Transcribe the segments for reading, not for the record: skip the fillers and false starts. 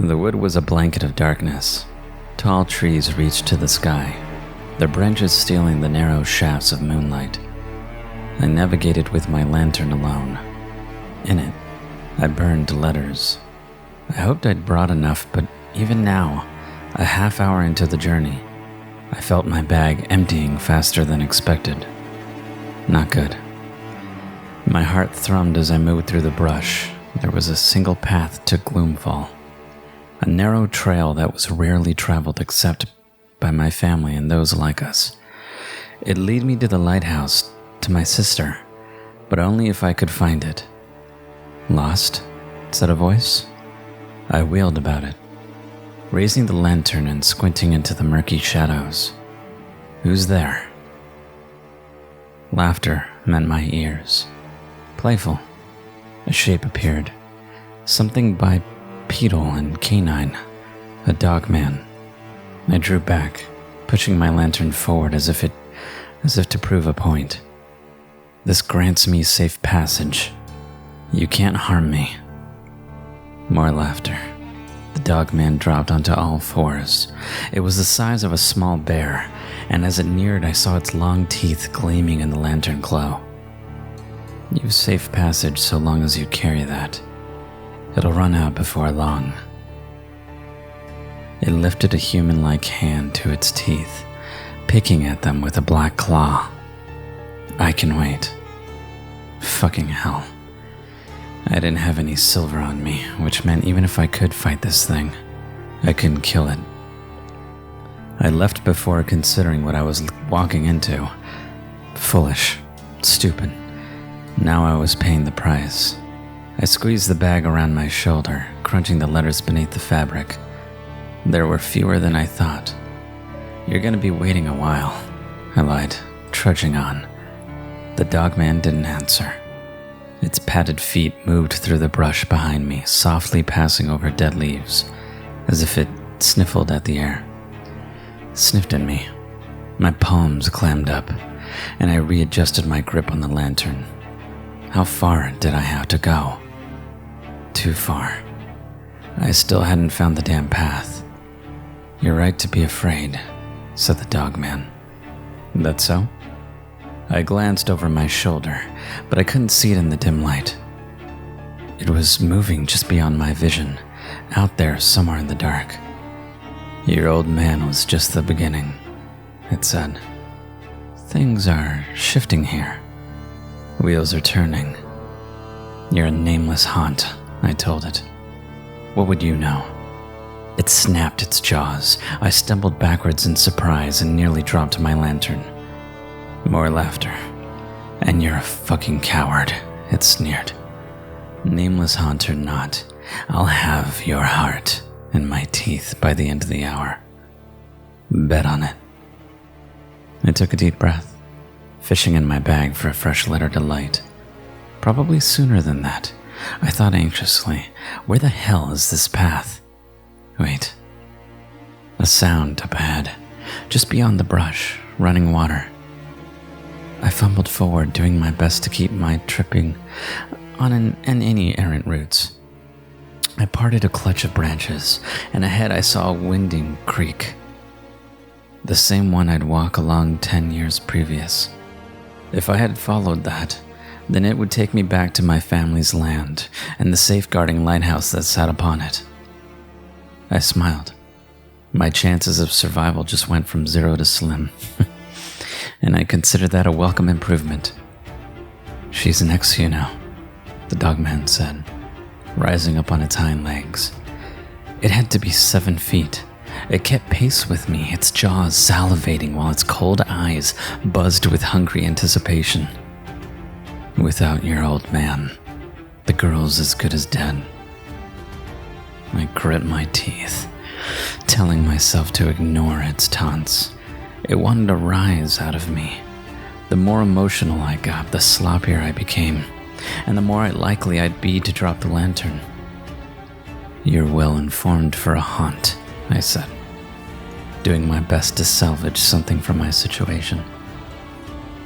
The wood was a blanket of darkness. Tall trees reached to the sky, their branches stealing the narrow shafts of moonlight. I navigated with my lantern alone. In it, I burned letters. I hoped I'd brought enough, but even now, a half hour into the journey, I felt my bag emptying faster than expected. Not good. My heart thrummed as I moved through the brush. There was a single path to Gloomfall, a narrow trail that was rarely traveled except by my family and those like us. It'd lead me to the lighthouse, to my sister, but only if I could find it. Lost? Said a voice. I wheeled about it, raising the lantern and squinting into the murky shadows. Who's there? Laughter met my ears. Playful. A shape appeared. Something bipedal and canine. A dog man. I drew back, pushing my lantern forward as if to prove a point. This grants me safe passage. You can't harm me. More laughter. The dog man dropped onto all fours. It was the size of a small bear, and as it neared, I saw its long teeth gleaming in the lantern glow. You've safe passage so long as you carry that. It'll run out before long. It lifted a human-like hand to its teeth, picking at them with a black claw. I can wait. Fucking hell. I didn't have any silver on me, which meant even if I could fight this thing, I couldn't kill it. I left before considering what I was walking into. Foolish. Stupid. Now I was paying the price. I squeezed the bag around my shoulder, crunching the letters beneath the fabric. There were fewer than I thought. You're gonna be waiting a while, I lied, trudging on. The dogman didn't answer. Its padded feet moved through the brush behind me, softly passing over dead leaves, as if it sniffled at the air. Sniffed at me. My palms clammed up, and I readjusted my grip on the lantern. How far did I have to go? Too far. I still hadn't found the damn path. You're right to be afraid, said the dogman. That so? I glanced over my shoulder, but I couldn't see it in the dim light. It was moving just beyond my vision, out there somewhere in the dark. Your old man was just the beginning, it said. Things are shifting here. Wheels are turning. You're a nameless haunt, I told it. What would you know? It snapped its jaws. I stumbled backwards in surprise and nearly dropped my lantern. More laughter. And you're a fucking coward, it sneered. Nameless haunt or not, I'll have your heart in my teeth by the end of the hour. Bet on it. I took a deep breath, fishing in my bag for a fresh letter to light. Probably sooner than that. I thought anxiously, where the hell is this path? Wait. A sound up ahead, just beyond the brush, running water. I fumbled forward, doing my best to keep my tripping on any errant routes. I parted a clutch of branches, and ahead I saw a winding creek. The same one I'd walked along 10 years previous. If I had followed that, then it would take me back to my family's land and the safeguarding lighthouse that sat upon it. I smiled. My chances of survival just went from 0 to slim, and I considered that a welcome improvement. She's next, you know, the dogman said, rising up on its hind legs. It had to be 7 feet. It kept pace with me, its jaws salivating while its cold eyes buzzed with hungry anticipation. Without your old man, the girl's as good as dead. I grit my teeth, telling myself to ignore its taunts. It wanted to rise out of me. The more emotional I got, the sloppier I became, and the more likely I'd be to drop the lantern. You're well informed for a haunt, I said, doing my best to salvage something from my situation.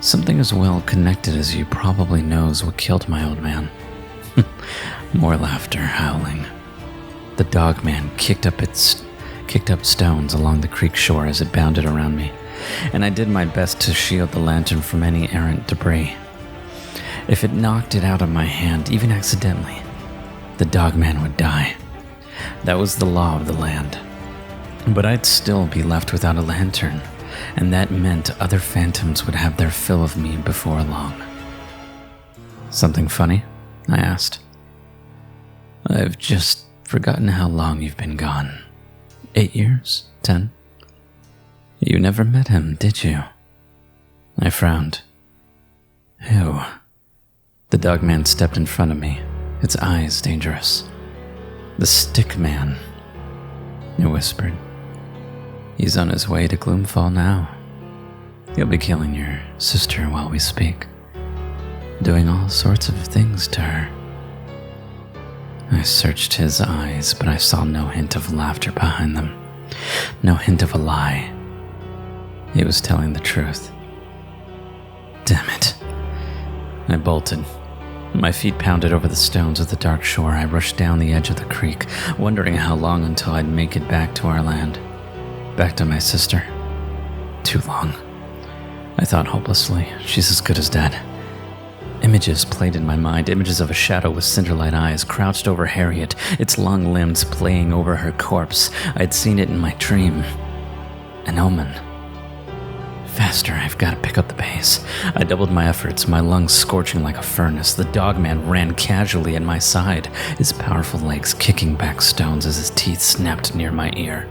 Something as well connected as you probably knows what killed my old man. More laughter howling. The The dogman kicked up stones along the creek shore as it bounded around me, and I did my best to shield the lantern from any errant debris. If it knocked it out of my hand, even accidentally, the dogman would die. That was the law of the land. But I'd still be left without a lantern, and that meant other phantoms would have their fill of me before long. "Something funny?" I asked. "I've just forgotten how long you've been gone. 8 years? 10? You never met him, did you?" I frowned. "Who?" The dogman stepped in front of me, its eyes dangerous. "The stick man," it whispered. "He's on his way to Gloomfall now. He'll be killing your sister while we speak, doing all sorts of things to her." I searched his eyes, but I saw no hint of laughter behind them, no hint of a lie. He was telling the truth. Damn it. I bolted. My feet pounded over the stones of the dark shore. I rushed down the edge of the creek, wondering how long until I'd make it back to our land. Back to my sister. Too long. I thought hopelessly. She's as good as dead. Images played in my mind, images of a shadow with cinderlight eyes crouched over Harriet, its long limbs playing over her corpse. I'd seen it in my dream. An omen. Faster, I've got to pick up the pace. I doubled my efforts, my lungs scorching like a furnace. The dogman ran casually at my side, his powerful legs kicking back stones as his teeth snapped near my ear.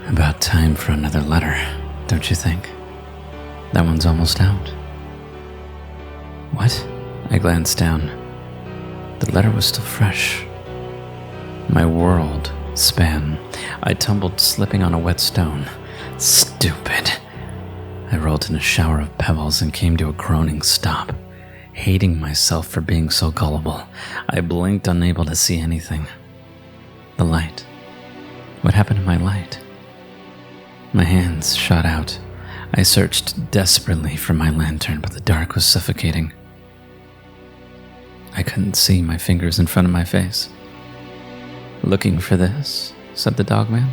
About time for another letter, don't you think? That one's almost out. What? I glanced down. The letter was still fresh. My world span. I tumbled, slipping on a wet stone. Stupid. I rolled in a shower of pebbles and came to a groaning stop, hating myself for being so gullible. I blinked, unable to see anything. The light. What happened to my light? My hands shot out. I searched desperately for my lantern, but the dark was suffocating. I couldn't see my fingers in front of my face. "Looking for this?" said the dogman.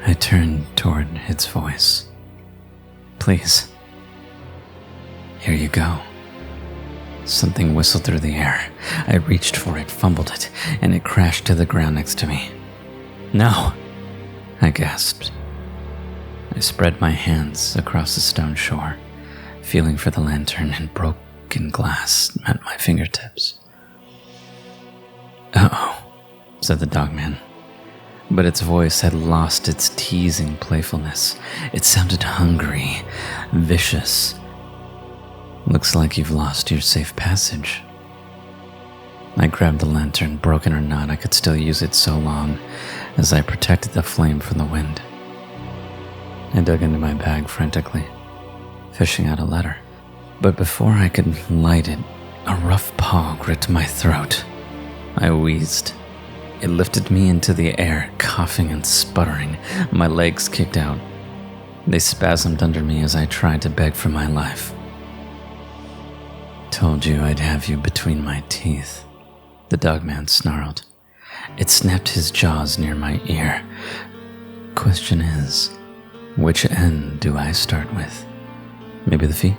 I turned toward its voice. "Please. Here you go." Something whistled through the air. I reached for it, fumbled it, and it crashed to the ground next to me. "No!" I gasped. I spread my hands across the stone shore, feeling for the lantern, and broken glass met my fingertips. "Uh-oh," said the dogman. But its voice had lost its teasing playfulness. It sounded hungry, vicious. "Looks like you've lost your safe passage." I grabbed the lantern. Broken or not, I could still use it so long as I protected the flame from the wind. I dug into my bag frantically, fishing out a letter. But before I could light it, a rough paw gripped my throat. I wheezed. It lifted me into the air, coughing and sputtering. My legs kicked out. They spasmed under me as I tried to beg for my life. "Told you I'd have you between my teeth," the dogman snarled. It snapped his jaws near my ear. "Question is, which end do I start with? Maybe the feet?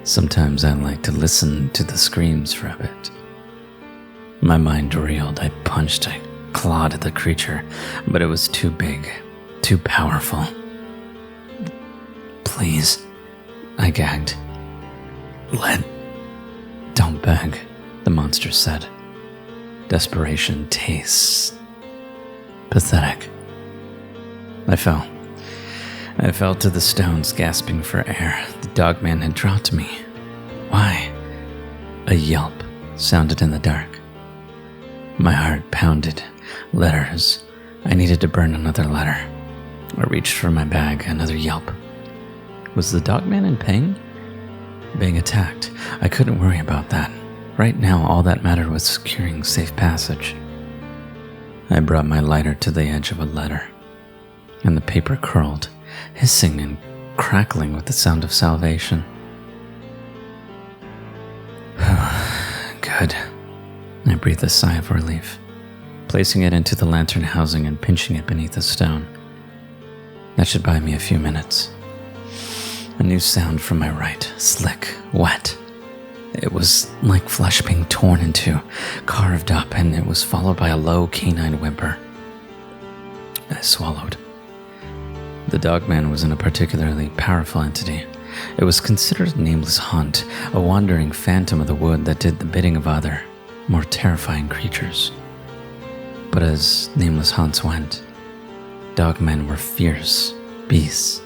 Sometimes I like to listen to the screams for a bit." My mind reeled. I punched, I clawed at the creature, but it was too big, too powerful. "Please," I gagged. "Don't beg," the monster said. Desperation tastes pathetic. I fell. I fell to the stones, gasping for air. The dogman had dropped me. Why? A yelp sounded in the dark. My heart pounded. Letters. I needed to burn another letter. I reached for my bag. Another yelp. Was the dogman in pain? Being attacked. I couldn't worry about that. Right now, all that mattered was securing safe passage. I brought my lighter to the edge of a letter, and the paper curled, hissing and crackling with the sound of salvation. Good. breathed a sigh of relief, placing it into the lantern housing and pinching it beneath a stone. That should buy me a few minutes. A new sound from my right, slick, wet. It was like flesh being torn in two, carved up, and it was followed by a low canine whimper. I swallowed. The dogman wasn't a particularly powerful entity. It was considered a nameless haunt, a wandering phantom of the wood that did the bidding of other, more terrifying creatures. But as nameless haunts went, dogmen were fierce beasts,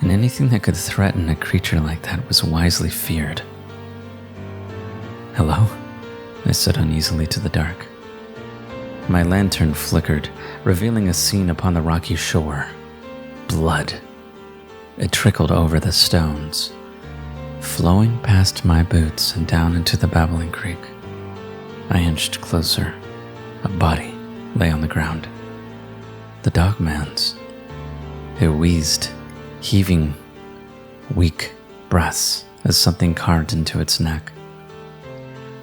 and anything that could threaten a creature like that was wisely feared. "Hello?" I said uneasily to the dark. My lantern flickered, revealing a scene upon the rocky shore. Blood. It trickled over the stones, flowing past my boots and down into the babbling creek. I inched closer. A body lay on the ground. The dogman's. It wheezed, heaving weak breaths as something carved into its neck,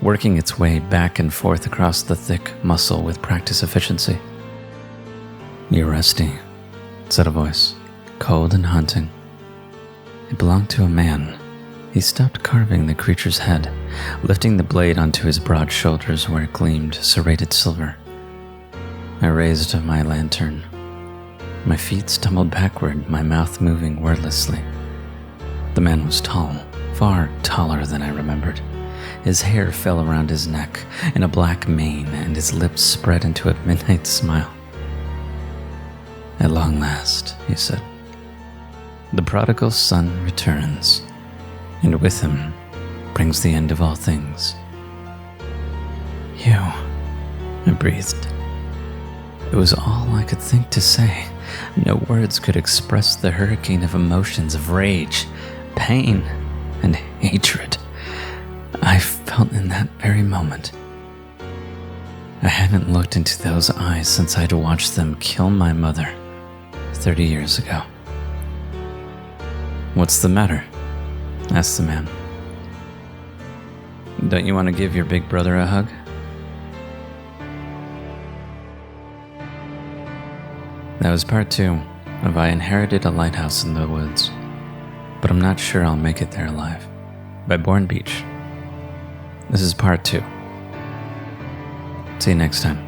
working its way back and forth across the thick muscle with practiced efficiency. "You're rusty," said a voice, cold and haunting. It belonged to a man. He stopped carving the creature's head, lifting the blade onto his broad shoulders where it gleamed serrated silver. I raised my lantern. My feet stumbled backward, my mouth moving wordlessly. The man was tall, far taller than I remembered. His hair fell around his neck in a black mane, and his lips spread into a midnight smile. "At long last," he said, "the prodigal son returns, and with him brings the end of all things." "You," I breathed. It was all I could think to say. No words could express the hurricane of emotions of rage, pain, and hatred I felt in that very moment. I hadn't looked into those eyes since I'd watched them kill my mother 30 years ago. "What's the matter?" asked the man. "Don't you want to give your big brother a hug?" That was part 2 of I Inherited a Lighthouse in the Woods, but I'm not sure I'll make it there alive, by Bourne Beach. This is part 2. See you next time.